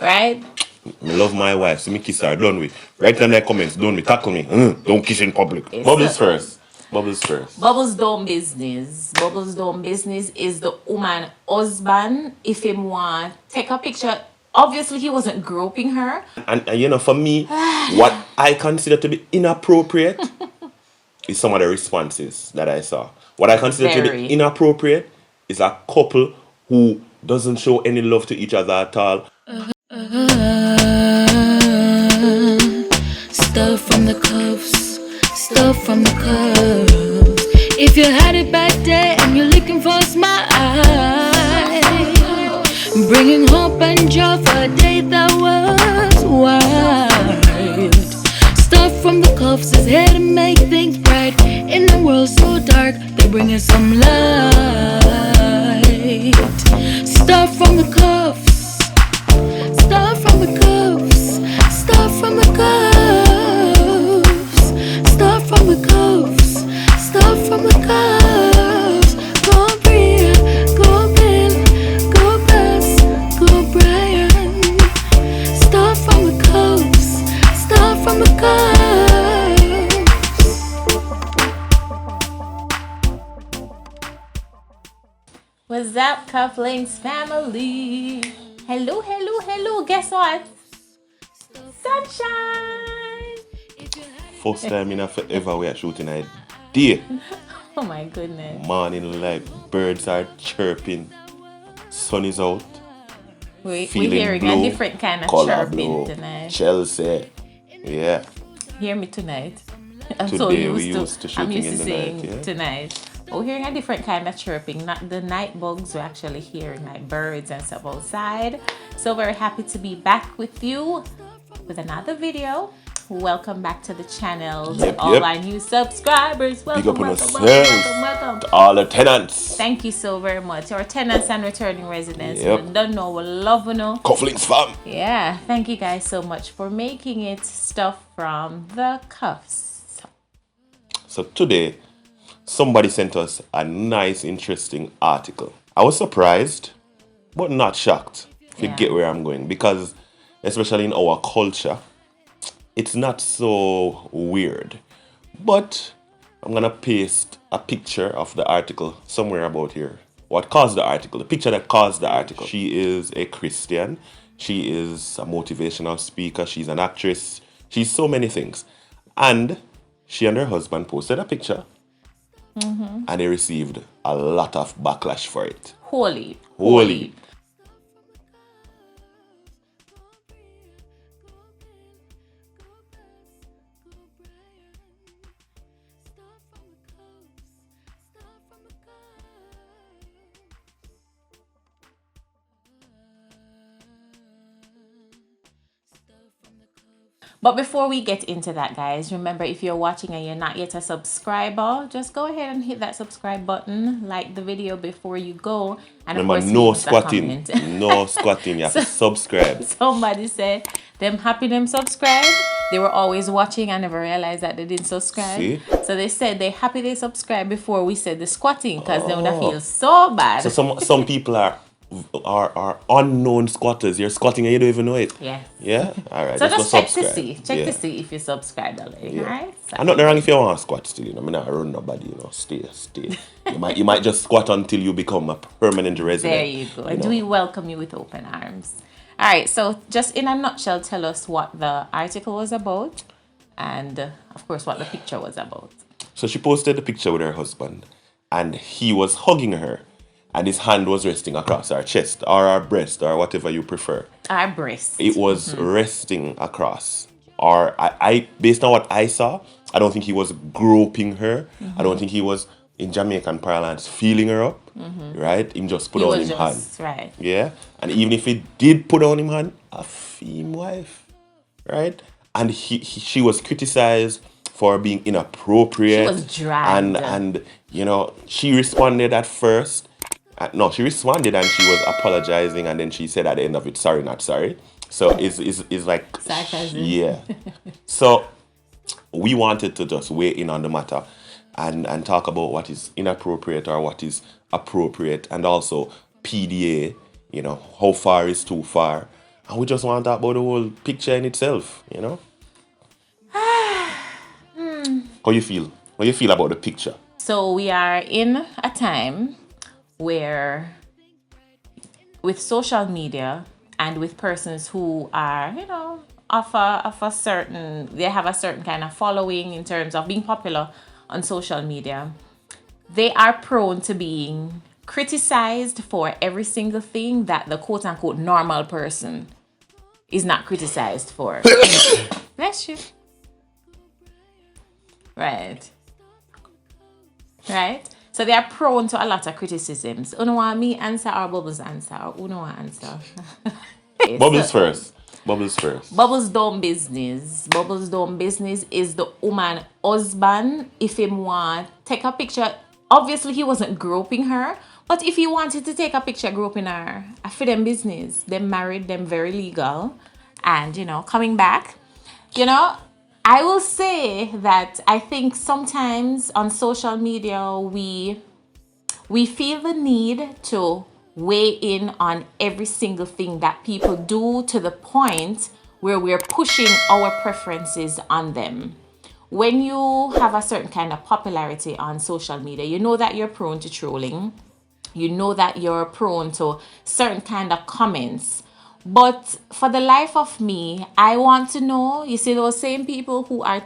Right? I love my wife, so me kiss her, done with. Write in the comments, done with, tackle me. Don't kiss in public. It's Bubbles first. Bubbles first. Bubbles done business. Bubbles done business is the woman husband. If him want take a picture, obviously he wasn't groping her. And you know, for me, what I consider to be inappropriate is some of the responses that I saw. What I consider to be inappropriate is a couple who doesn't show any love to each other at all. Stuff from the cuffs, stuff from the cuffs. If you had a bad day and you're looking for a smile, bringing hope and joy for a day that was wild. Stuff from the cuffs is here to make things bright. In a world so dark, they're bringing some light. Stuff from the cuffs, stuff from the cuffs, stuff from the cuffs, stuff from the cuffs, stuff from the cuffs. Go Bria, go Bill, go Bess, go Brian. Stuff from the cuffs, stuff from the cuffs. What's up, Cufflinks family? Hello, hello, hello. Guess what? Sunshine! First time in a forever we are shooting a day. Oh my goodness. Morning like birds are chirping. Sun is out. We're Feeling hearing blue, a different kind of color chirping blue, tonight. Chelsea. Yeah. Hear me tonight. I'm Today so we used used to to, I'm shooting used to in the saying night, yeah. tonight. We're hearing a different kind of chirping. Not the night bugs, we're actually hearing like birds and stuff outside. So very happy to be back with you with another video. Welcome back to the channel. To all our new subscribers. Welcome, Big up on welcome, yourselves. welcome, welcome. To all the tenants. Thank you so very much. Our tenants and returning residents. Yep. We don't know, we love you know. Cufflinks fam. Yeah, thank you guys so much for making it stuff from the cuffs. So today, somebody sent us a nice, interesting article. I was surprised, but not shocked, if you get where I'm going. Because, especially in our culture, it's not so weird. But I'm going to paste a picture of the article somewhere about here. What caused the article? The picture that caused the article. She is a Christian. She is a motivational speaker. She's an actress. She's so many things. And she and her husband posted a picture. Mm-hmm. And they received a lot of backlash for it. Holy. But before we get into that, guys, remember, if you're watching and you're not yet a subscriber, just go ahead and hit that subscribe button, like the video before you go, and remember, of course, no squatting. No squatting. You have to subscribe. Somebody said them happy them subscribe. They were always watching and never realized that they didn't subscribe. See? So they said they happy they subscribe before we said the squatting, because they would have feel so bad. So some people are unknown squatters. You're squatting and you don't even know it. Yeah. All right. So just check subscribe. to see if you subscribed already. Yeah. All right. So. I'm not wrong if you want to squat still. You know, I'm not run nobody. You know, stay. You might just squat until you become a permanent resident. There you go. And we welcome you with open arms. All right. So just in a nutshell, tell us what the article was about, and of course what the picture was about. So she posted the picture with her husband, and he was hugging her. And his hand was resting across our chest or our breast or whatever you prefer. Our breast. It was resting across. Or I based on what I saw, I don't think he was groping her. I don't think he was, in Jamaican parlance, feeling her up. Right? He just put on him hand. Right. Yeah. And even if he did put on him hand, a female wife. Right? And she was criticized for being inappropriate. She was dragged. And you know, she responded at first. No, she responded and she was apologizing, and then she said at the end of it, sorry, not sorry. So it's like sarcasm. Yeah. So we wanted to just weigh in on the matter and talk about what is inappropriate or what is appropriate, and also PDA, you know, how far is too far, And we just want to talk about the whole picture in itself, you know? How you feel? How you feel about the picture? So we are in a time where with social media and with persons who are, of a certain, they have a certain kind of following in terms of being popular on social media, they are prone to being criticized for every single thing that the quote unquote normal person is not criticized for. Bless you. Right. Right? So they are prone to a lot of criticisms. Uno want me answer or Bubbles answer? Or Uno want answer? Bubbles first. Bubbles first. Bubbles don't business. Bubbles don't business is the woman husband. If him want take a picture, obviously he wasn't groping her. But if he wanted to take a picture groping her, I for them business. Them married, them very legal. And, coming back, I will say that I think sometimes on social media we feel the need to weigh in on every single thing that people do to the point where we're pushing our preferences on them. When you have a certain kind of popularity on social media, you know that you're prone to trolling. You know that you're prone to certain kind of comments. But for the life of me, I want to know, you see those same people who are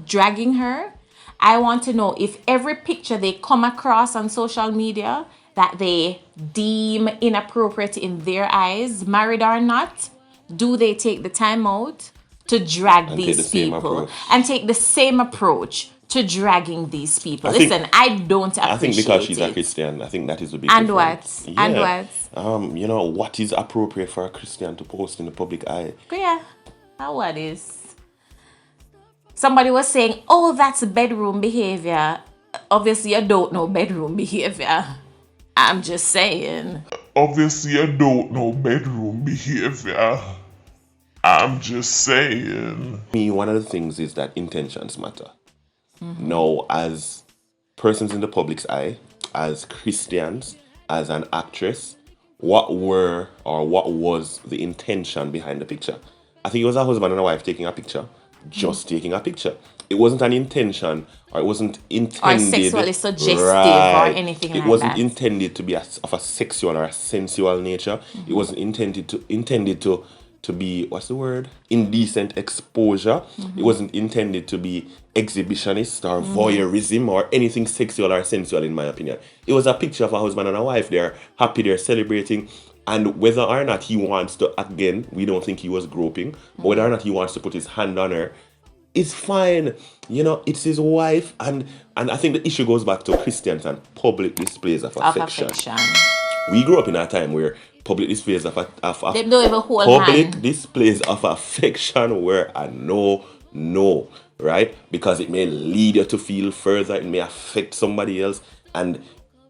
dragging her, I want to know if every picture they come across on social media that they deem inappropriate in their eyes, married or not, do they take the time out to drag these people and take the same approach to dragging these people? Listen, I don't appreciate it. I think because she's a Christian, I think that is a big And difference. what? Yeah. And what? What is appropriate for a Christian to post in the public eye? Yeah. What is? Somebody was saying, oh, that's bedroom behavior. Obviously, I don't know bedroom behavior. I'm just saying. Obviously, I don't know bedroom behavior. I'm just saying. Me, one of the things is that intentions matter. Now, as persons in the public's eye, as Christians, as an actress, what was the intention behind the picture? I think it was a husband and a wife taking a picture, just taking a picture. It wasn't an intention, or it wasn't intended, or sexually suggestive, or anything like that. It wasn't intended to be of a sexual or a sensual nature. It wasn't intended to be, what's the word? Indecent exposure. It wasn't intended to be exhibitionist or voyeurism or anything sexual or sensual, in my opinion. It was a picture of a husband and a wife. They're happy, they're celebrating. And whether or not he wants to, again, we don't think he was groping, but whether or not he wants to put his hand on her, it's fine. It's his wife. And I think the issue goes back to Christians and public displays of affection. We grew up in a time where public displays of displays of affection were a no, right? Because it may lead you to feel further, it may affect somebody else. And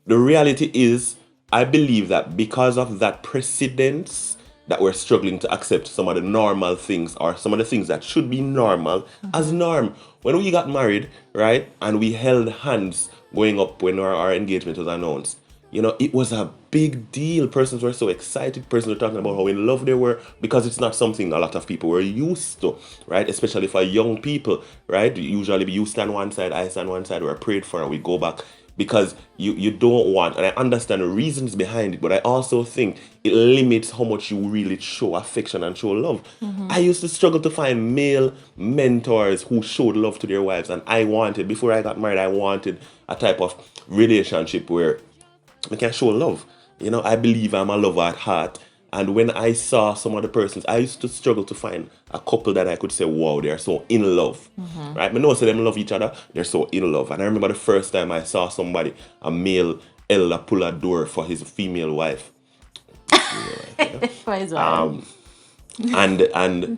the reality is, I believe that because of that precedence, that we're struggling to accept some of the normal things or some of the things that should be normal as norm. When we got married, right, and we held hands going up when our engagement was announced, it was a big deal. Persons were so excited. Persons were talking about how in love they were, because it's not something a lot of people were used to, right? Especially for young people, right? Usually you stand one side, I stand one side, we're prayed for and we go back. Because you don't want, and I understand the reasons behind it, but I also think it limits how much you really show affection and show love. I used to struggle to find male mentors who showed love to their wives, and before I got married, I wanted a type of relationship where we can show love. I believe I'm a lover at heart. And when I saw some of the persons, I used to struggle to find a couple that I could say, wow, they're so in love. Right? I know say them love each other, they're so in love. And I remember the first time I saw somebody, a male elder, pull a door for his female wife. For his wife. And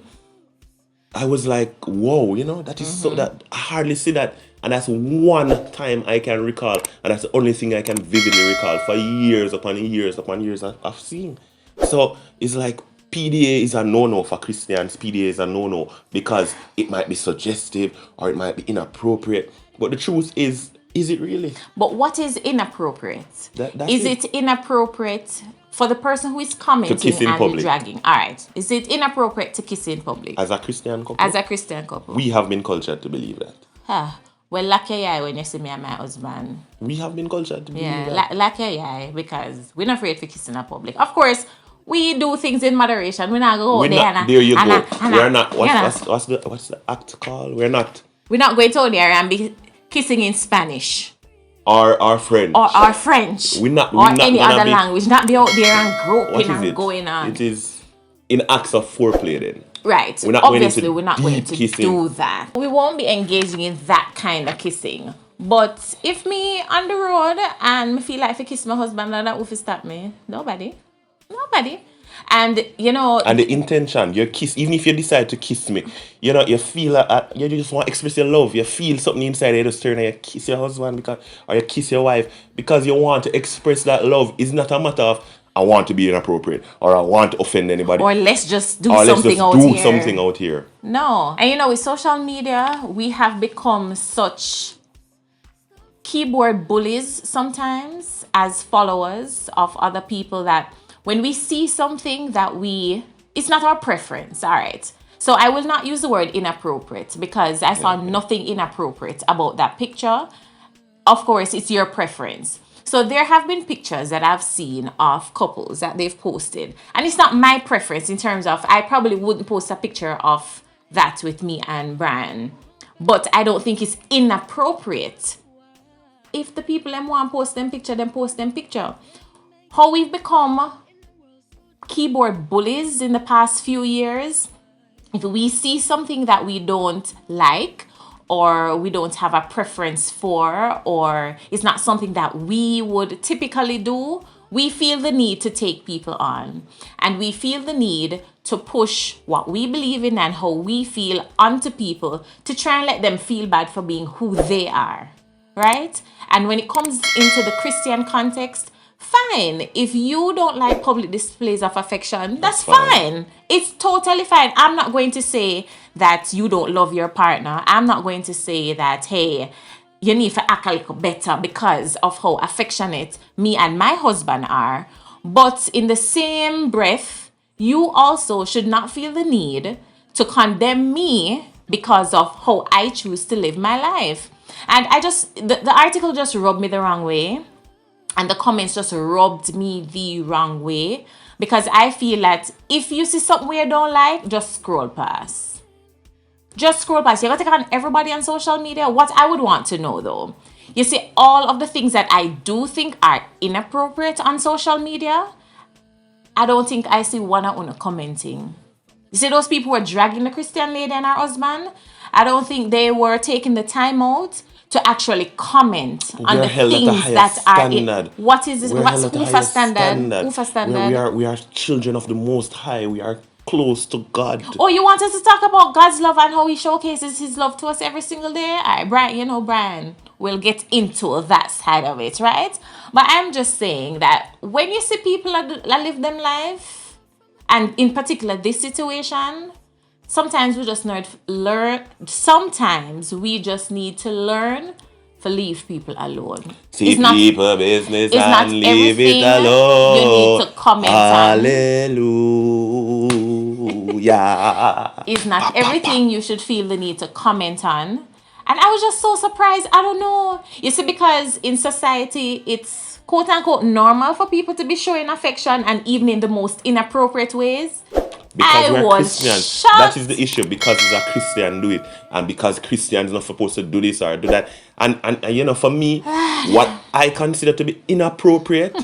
I was like, whoa, that is so, that I hardly see that. And that's one time I can recall. And that's the only thing I can vividly recall for years upon years upon years I've seen. So it's like PDA is a no-no for Christians. PDA is a no-no because it might be suggestive or it might be inappropriate. But the truth is, Is it really? But what is inappropriate? That's Is it inappropriate for the person who is commenting kiss in and public. dragging? All right. Is it inappropriate to kiss in public? As a Christian couple? As a Christian couple? We have been cultured to believe that. Well, lucky I when you see me and my husband. We have been cultured to believe Yeah, that. lucky I because we're not afraid to kiss in a public. Of course, we do things in moderation. We're not go We're there. not, there you go. We're not. What's the act called? We're not. We're not going to there and be kissing in Spanish. Or French. Or French. We're not any other language. Not be out there and groping and it? going on. It is in acts of foreplay then. Right. We're not Obviously, we're not going to kissing. do that. We won't be engaging in that kind of kissing. But if me on the road and me feel like if I kiss my husband and that will stop me, nobody. And you know, and the intention, your kiss, even if you decide to kiss me, you know, you feel you just want to express your love. You feel something inside you, just turn and you kiss your husband or you kiss your wife because you want to express that love. It's not a matter of I want to be inappropriate or I want to offend anybody. Or let's just do something out here. No. And you know, with social media, we have become such keyboard bullies sometimes as followers of other people that when we see something that it's not our preference, all right? So I will not use the word inappropriate because I saw nothing inappropriate about that picture. Of course, it's your preference. So there have been pictures that I've seen of couples that they've posted. And it's not my preference in terms of, I probably wouldn't post a picture of that with me and Brian. But I don't think it's inappropriate. If the people them want to post them picture, then post them picture. How we've become keyboard bullies in the past few years. If we see something that we don't like or we don't have a preference for or it's not something that we would typically do, we feel the need to take people on. And we feel the need to push what we believe in and how we feel onto people to try and let them feel bad for being who they are. Right? And when it comes into the Christian context, fine. If you don't like public displays of affection, that's fine. It's totally fine. I'm not going to say that you don't love your partner. I'm not going to say that, hey, you need to act a little better because of how affectionate me and my husband are. But in the same breath, you also should not feel the need to condemn me because of how I choose to live my life. And the article just rubbed me the wrong way. And the comments just rubbed me the wrong way. Because I feel that if you see something you don't like, just scroll past. Just scroll past. You're going to take on everybody on social media. What I would want to know though, you see all of the things that I do think are inappropriate on social media, I don't think I see one or one commenting. You see those people who are dragging the Christian lady and her husband? I don't think they were taking the time out to actually comment on the things that are in. What is this? What's UFA standard? UFA standard. We are children of the Most High. We are close to God. Oh, you want us to talk about God's love and how He showcases His love to us every single day? All right, Brian, we'll get into that side of it, right? But I'm just saying that when you see people that live them life, and in particular this situation, sometimes we just need to learn. Sometimes we just need to learn to leave people alone. See people business and leave it alone. You need to comment Hallelujah. It's not everything you should feel the need to comment on. And I was just so surprised. I don't know. You see, because in society, it's quote unquote normal for people to be showing affection and even in the most inappropriate ways. Because we're Christians. That is the issue. Because it's a Christian do it. And because Christians are not supposed to do this or do that. And you know, for me, what I consider to be inappropriate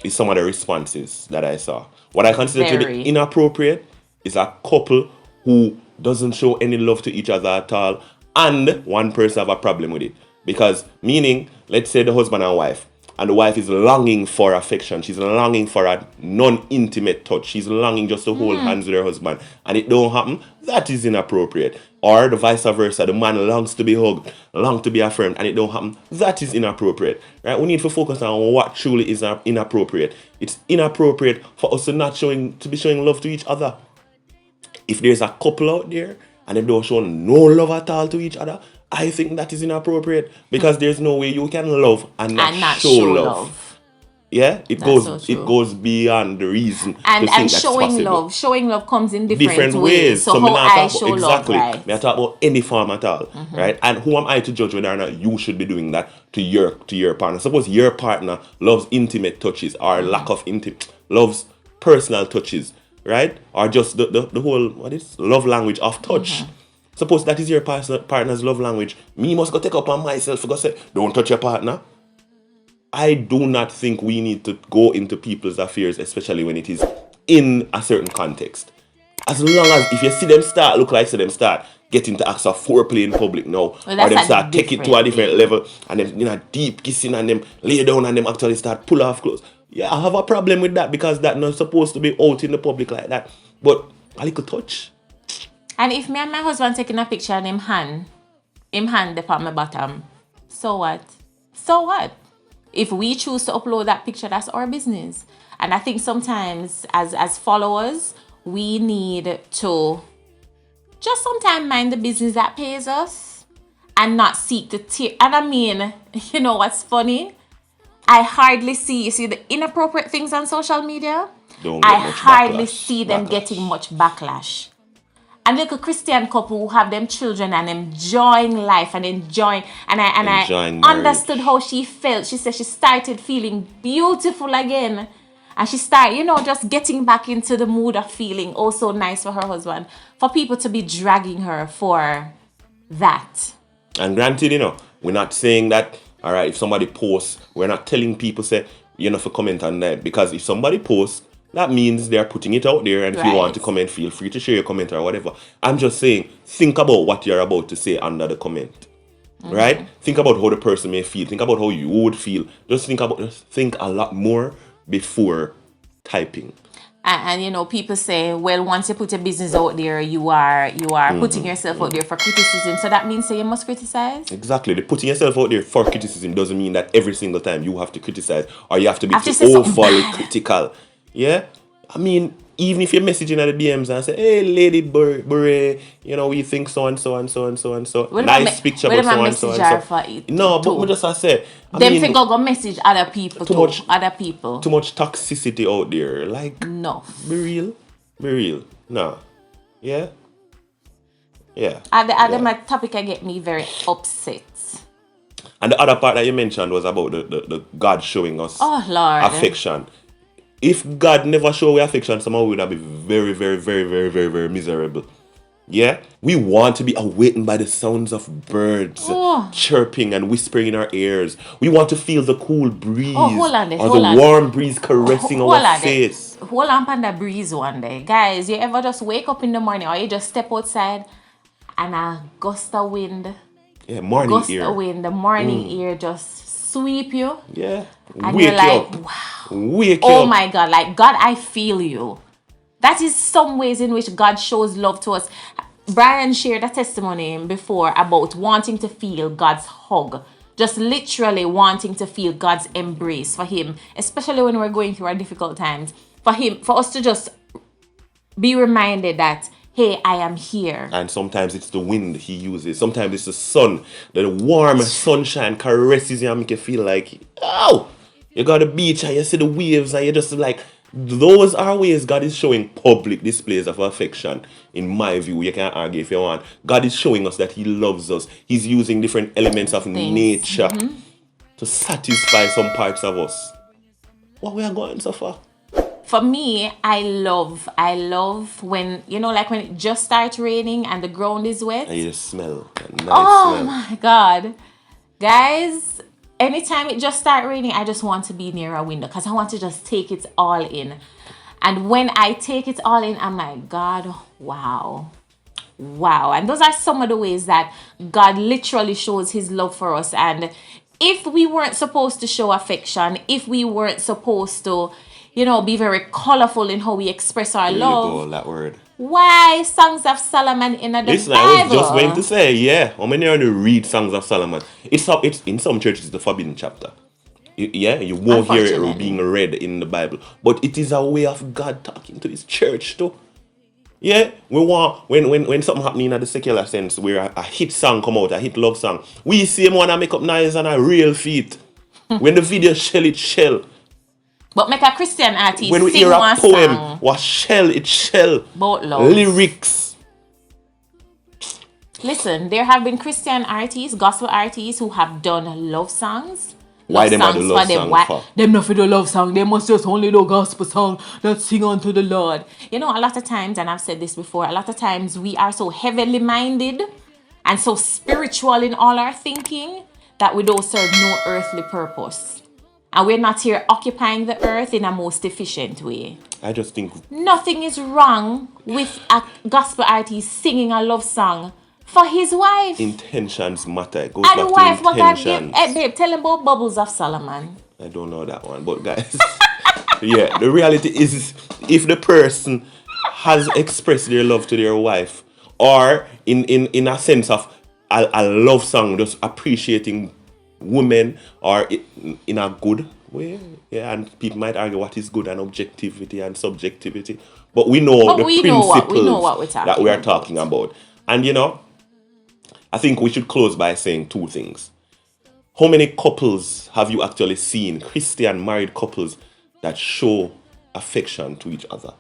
is some of the responses that I saw. What I consider to be inappropriate is a couple who doesn't show any love to each other at all. And one person have a problem with it. Because meaning, let's say the husband and wife. And the wife is longing for affection. She's longing for a non-intimate touch. She's longing just to hold hands with her husband. And it don't happen. That is inappropriate. Or the vice versa. The man longs to be hugged, longs to be affirmed, and it don't happen. That is inappropriate. Right? We need to focus on what truly is inappropriate. It's inappropriate for us to be showing love to each other. If there's a couple out there and they don't show no love at all to each other, I think that is inappropriate because there's no way you can love and not show love. Yeah, it goes beyond the reason and to think showing possible. Showing love comes in different ways. So me how I show exactly. love, right? Me I talk about any form at all, right? And who am I to judge whether or not you should be doing that to your partner? Suppose your partner loves intimate touches or lack of loves personal touches, right? Or just the whole love language of touch. Suppose that is your partner's love language. Me must go take up on myself for go say, don't touch your partner. I do not think we need to go into people's affairs, especially when it is in a certain context. As long as if you see them start, look like see them start get into acts of foreplay in public now, or them start take it to a different level, and then deep kissing and them lay down and them actually start pull off clothes. Yeah, I have a problem with that because that's not supposed to be out in the public like that. But a little touch. And if me and my husband taking a picture and him hand up on my bottom, so what? So what? If we choose to upload that picture, that's our business. And I think sometimes as followers, we need to just sometimes mind the business that pays us and not seek the tear. And I mean, you know what's funny? I hardly see the inappropriate things on social media. I hardly see them getting much backlash. And look, a Christian couple who have them children and enjoying life and enjoying I understood how she felt. She said she started feeling beautiful again. And she started, just getting back into the mood of feeling oh so nice for her husband. For people to be dragging her for that. And granted, we're not saying that, all right, if somebody posts, we're not telling people, say, for comment on that. Because if somebody posts, that means they're putting it out there, and if you want to comment, feel free to share your comment or whatever. I'm just saying, think about what you're about to say under the comment, right? Think about how the person may feel. Think about how you would feel. Just think a lot more before typing. And people say, well, once you put your business out there, you are putting yourself out there for criticism. So that means you must criticize? Exactly. The putting yourself out there for criticism doesn't mean that every single time you have to criticize or you have to be overly critical. Yeah? I mean, even if you're messaging at the DMs and say, hey, Lady Bure, we think so and so and so and so and so. Nice picture about so and so and so. No, but just I say, them go message other people too. Other people. Too much toxicity out there. Like, no. Be real. No. Yeah? Yeah. My topic can get me very upset. And the other part that you mentioned was about the God showing us affection. If God never showed we affection, somehow we would have been very, very, very, very, very, very miserable. Yeah? We want to be awakened by the sounds of birds chirping and whispering in our ears. We want to feel the cool breeze warm breeze caressing our face. Hold on the breeze one day. Guys, you ever just wake up in the morning or you just step outside and a gust of wind? Yeah, morning gust ear. Gust of wind, the morning ear just sweep you. Yeah. And you're like, wow. Wake oh up. My God, like God, I feel you. That is some ways in which God shows love to us. Brian shared a testimony for about wanting to feel God's hug. Just literally wanting to feel God's embrace for him, especially when we're going through our difficult times. For us to just be reminded that, hey, I am here. And sometimes it's the wind he uses. Sometimes it's the sun. The warm sunshine caresses you and make you feel like, oh, you got the beach and you see the waves and you're just like, those are ways God is showing public displays of affection. In my view, you can't argue if you want. God is showing us that he loves us. He's using different elements of nature to satisfy some parts of us. What we are going so far? For me, I love when, like when it just starts raining and the ground is wet. And you just smell. Nice smell. My God. Guys, anytime it just starts raining, I just want to be near a window because I want to just take it all in. And when I take it all in, I'm like, God, wow. Wow. And those are some of the ways that God literally shows his love for us. And if we weren't supposed to show affection, if we weren't supposed to, be very colorful in how we express our love. That word. Why Songs of Solomon in the Bible? I was just going to say, yeah. How many are to read Songs of Solomon? It's in some churches it's the forbidden chapter. You won't hear it being read in the Bible. But it is a way of God talking to his church too. Yeah, we want when something happening in the secular sense where a hit song come out, a hit love song, we see him wanna make up noise on a real feet. When the video shell it shell. But make a Christian When artist we sing hear a one poem, song what shell it shell. about love. Lyrics. Listen, there have been Christian artists, gospel artists who have done love songs. Why Love them are the songs love for them. song Why for? them not for the love song? They must just only do gospel song that sing unto the Lord. You know, a lot of times, and I've said this before, a lot of times we are so heavenly minded and so spiritual in all our thinking that we don't serve no earthly purpose. And we're not here occupying the earth in a most efficient way. I just think Nothing is wrong with a gospel artist singing a love song for his wife. intentions matter. It goes And back the wife, to what God intentions. give? Hey, babe, tell him about Bubbles of Solomon. I don't know that one, but guys, yeah, the reality is if the person has expressed their love to their wife, or in a sense of a love song, just appreciating women, or in a good way, yeah, and people might argue what is good and objectivity and subjectivity, but we know But the we principles know what we're that we are talking talking about, and you know, I think we should close by saying two things. How many couples have you actually seen, Christian married couples, that show affection to each other?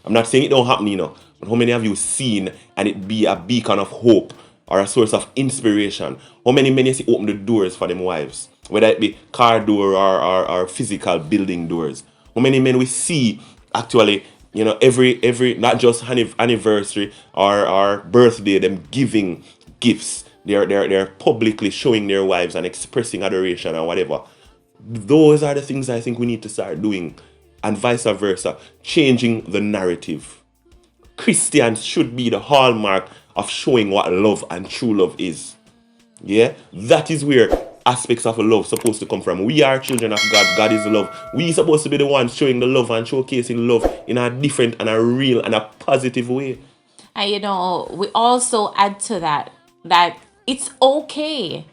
I'm not saying it don't happen, but how many have you seen and it be a beacon of hope or a source of inspiration? How many men you see open the doors for them wives? Whether it be car door or physical building doors. How many men we see actually, every not just anniversary or birthday, them giving gifts. They're publicly showing their wives and expressing adoration or whatever. Those are the things I think we need to start doing, and vice versa, changing the narrative. Christians should be the hallmark of showing what love and true love is. Yeah, that is where aspects of love supposed to come from. We are children of God. God is love. We supposed to be the ones showing the love and showcasing love in a different and a real and a positive way. And we also add to that it's okay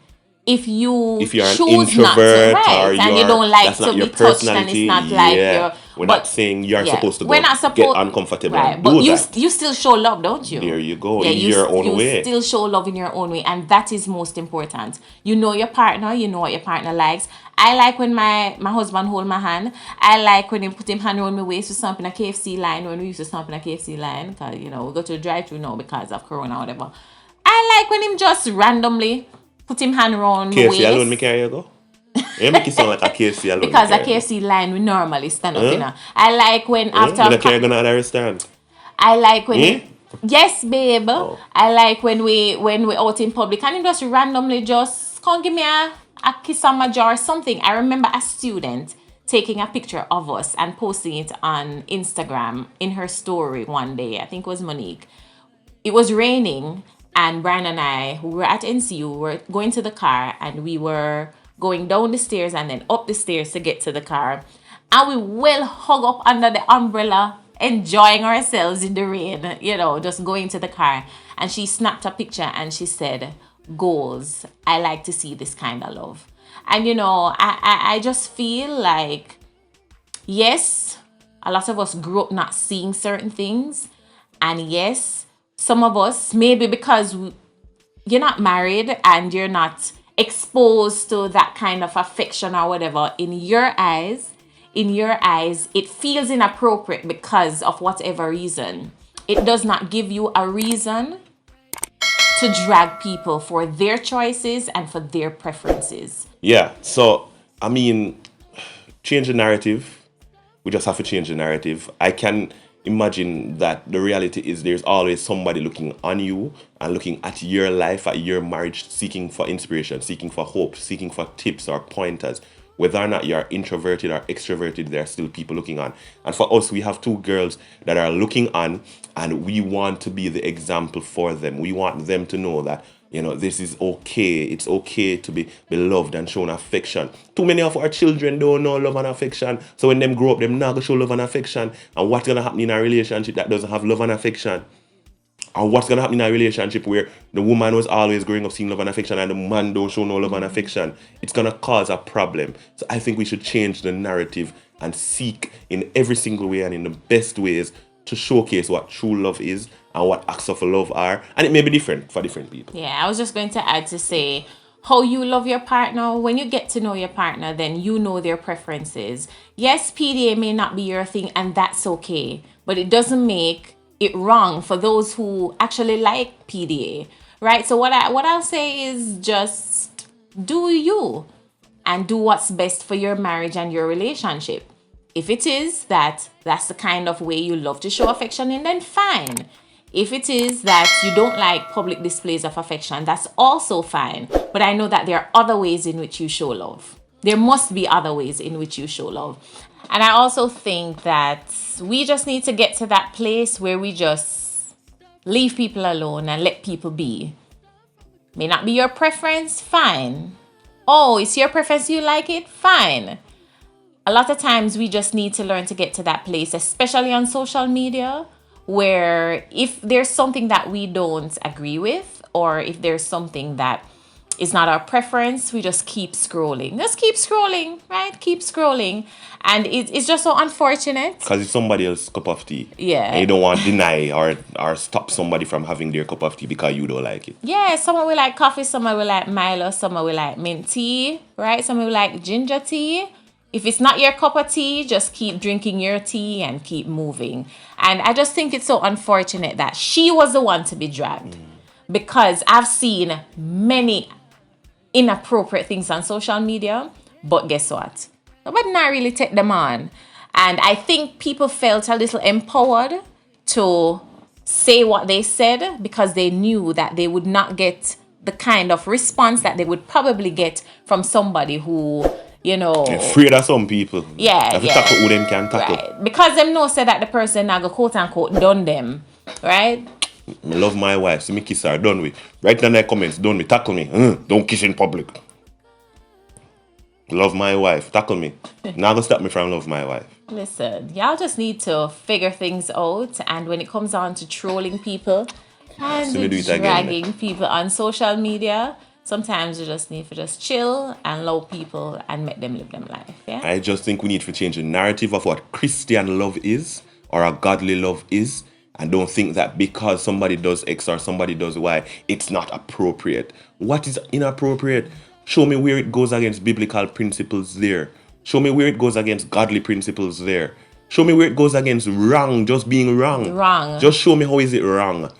if you're an introvert not to, right, or and you don't like to be touched, and it's not like we're not saying you're supposed to get uncomfortable, right? and But do you still show love, don't you? There you go, in your own way. You still show love in your own way, and that is most important. You know your partner, you know what your partner likes. I like when my husband hold my hand. I like when he put him hand around my waist to stomp in a KFC line, when we used to stomp in a KFC line, because we go to the drive-thru now because of Corona or whatever. I like when him just randomly put him hand around my waist. KFC alone, me carry you go? You make it sound like a KFC alone. Because a KFC line we normally stand up, I like when after... You carry going to other restaurant? I like when... Yes, babe. Oh. I like when we out in public and he just randomly just come give me a kiss on my jaw or something. I remember a student taking a picture of us and posting it on Instagram in her story one day. I think it was Monique. It was raining, and Brian and I, who were at NCU, were going to the car, and we were going down the stairs and then up the stairs to get to the car. And we well hug up under the umbrella, enjoying ourselves in the rain, just going to the car. And she snapped a picture and she said, "Goals. I like to see this kind of love." And, I just feel like, yes, a lot of us grew up not seeing certain things. And yes, some of us, maybe because you're not married and you're not exposed to that kind of affection or whatever, in your eyes, it feels inappropriate because of whatever reason. It does not give you a reason to drag people for their choices and for their preferences. Yeah, so, change the narrative. We just have to change the narrative. I can imagine that the reality is there's always somebody looking on you and looking at your life, at your marriage, seeking for inspiration, seeking for hope, seeking for tips or pointers. Whether or not you're introverted or extroverted, there are still people looking on. And for us, we have two girls that are looking on, and we want to be the example for them. We want them to know that, this is okay. It's okay to be loved and shown affection. Too many of our children don't know love and affection. So when them grow up, them not going to show love and affection. And what's going to happen in a relationship that doesn't have love and affection? Or what's going to happen in a relationship where the woman was always growing up seeing love and affection and the man don't show no love and affection? It's going to cause a problem. So I think we should change the narrative and seek in every single way and in the best ways to showcase what true love is and what acts of love are, and it may be different for different people. Yeah, I was just going to add to say how you love your partner. When you get to know your partner, then you know their preferences. Yes, PDA may not be your thing, and that's okay, but it doesn't make it wrong for those who actually like PDA, right? So what I'll say is just do you and do what's best for your marriage and your relationship. If it is that's the kind of way you love to show affection in, then fine. If it is that you don't like public displays of affection, that's also fine. But I know that there are other ways in which you show love. There must be other ways in which you show love. And I also think that we just need to get to that place where we just leave people alone and let people be. May not be your preference, fine. Oh, it's your preference, you like it, fine. A lot of times we just need to learn to get to that place, especially on social media, where if there's something that we don't agree with, or if there's something that is not our preference, we just keep scrolling. Just keep scrolling, right? Keep scrolling. And it's just so unfortunate. Because it's somebody else's cup of tea. Yeah. And you don't want to deny or stop somebody from having their cup of tea because you don't like it. Yeah, someone will like coffee, someone will like Milo, someone will like mint tea, right? Someone will like ginger tea. If it's not your cup of tea, just keep drinking your tea and keep moving. And I just think it's so unfortunate that she was the one to be dragged. Because I've seen many inappropriate things on social media, but guess what? Nobody not really take them on. And I think people felt a little empowered to say what they said because they knew that they would not get the kind of response that they would probably get from somebody who, you know, afraid of some people. Yeah, if you yeah. tackle who them can tackle. Right. Because them know say that the person now go quote unquote done them, right? I love my wife, so me kiss her, done with. Write down the comments, done with, tackle me. Don't kiss in public. Love my wife, tackle me. Now gonna stop me from love my wife. Listen, y'all just need to figure things out, and when it comes on to trolling people and dragging people on social media, sometimes you just need to just chill and love people and make them live them life. Yeah. I just think we need to change the narrative of what Christian love is or a godly love is, and don't think that because somebody does X or somebody does Y, it's not appropriate. What is inappropriate? Show me where it goes against biblical principles there. Show me where it goes against godly principles there. Show me where it goes against wrong, just being wrong. Wrong. Just show me how is it wrong.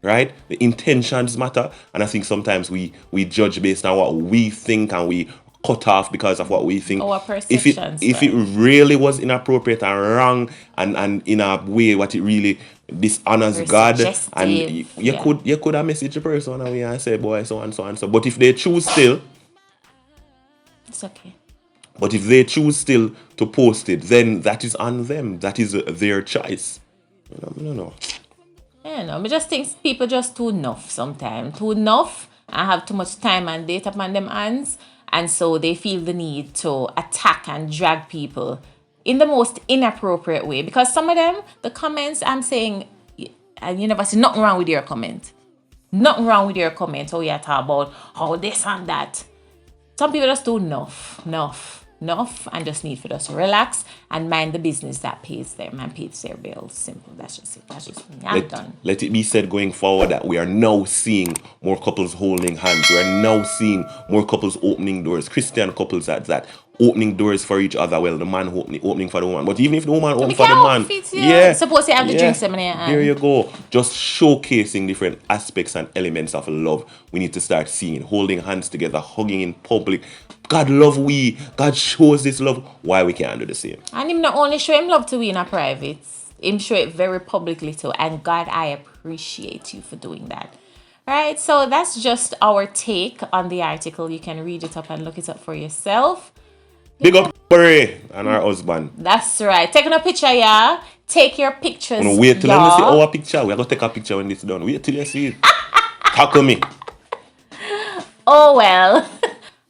Right? The intentions matter. And I think sometimes we judge based on what we think and we cut off because of what we think. Our perceptions. If it really was inappropriate and wrong and in a way what it really dishonors Very God, suggestive, and you could have messaged the person and say, boy, so and so and so. But if they choose still, it's okay. But if they choose still to post it, then that is on them. That is their choice. No. Yeah, no, I just think people just too enough sometimes. Too enough and have too much time and data upon them hands. And so they feel the need to attack and drag people in the most inappropriate way. Because some of them, the comments, I'm saying, and you never see nothing wrong with your comment. Nothing wrong with your comment. Oh, you talk about how this and that. Some people just do enough, and just need for just relax and mind the business that pays them and pays their bills. Simple. That's just it. I'm done. Let it be said going forward that we are now seeing more couples holding hands. We are now seeing more couples opening doors. Christian couples at that. Opening doors for each other. Well, the man opening for the woman. But even if the woman opens for the man. Yeah. Suppose you have the drinks in your hand. There you go. Just showcasing different aspects and elements of love. We need to start seeing. Holding hands together. Hugging in public. God love we. God shows this love. Why we can't do the same? And him not only show him love to we in a private. Him show it very publicly too. And God, I appreciate you for doing that. Right? So that's just our take on the article. You can read it up and look it up for yourself. Big up F.I.R.E and her husband. That's right. Taking a picture, yeah. Take your pictures. No, wait till you see our picture. We're going to take a picture when this is done. Wait till you see it. Tackle me. Oh, well.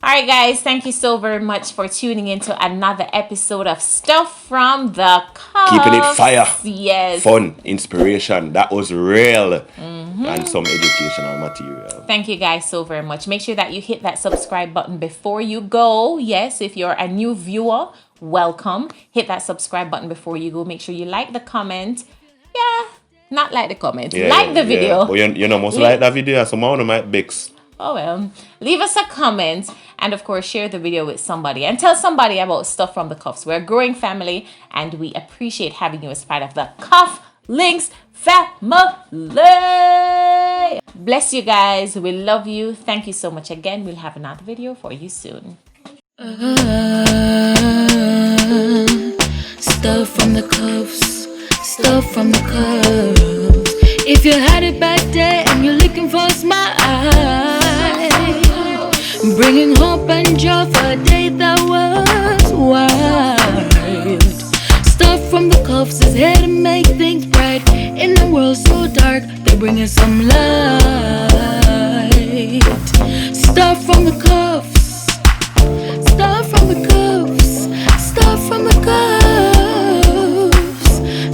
All right, guys. Thank you so very much for tuning into another episode of Stuff from the Cuffs. Keeping it fire. Yes. Fun. Inspiration. That was real. And some educational material. Thank you guys so very much. Make sure that you hit that subscribe button before you go. Yes, if you're a new viewer, welcome. Hit that subscribe button before you go. Make sure you like the comment. yeah, not like the comments. Like the video. But you know, must like that video. Someone might bex. Oh well. Leave us a comment and of course share the video with somebody and tell somebody about Stuff from the Cuffs. We're a growing family and we appreciate having you as part of the Cuff Links family. Bless you guys. We love you. Thank you so much again. We'll have another video for you soon. Stuff from the cuffs, stuff from the cuffs. If you had it back there and you're looking for a smile, bringing hope and joy for a day that was wild. Stuff from the cuffs is here to make things bright. In a world so dark, they're bringing some light. Stuff from the cuffs, stuff from the cuffs, stuff from the cuffs,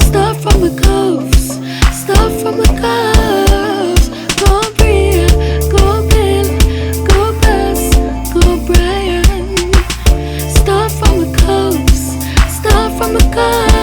stuff from the cuffs, stuff from the cuffs. Go Bria, go Bill, go Bess, go Brian. Stuff from the cuffs, stuff from the cuffs.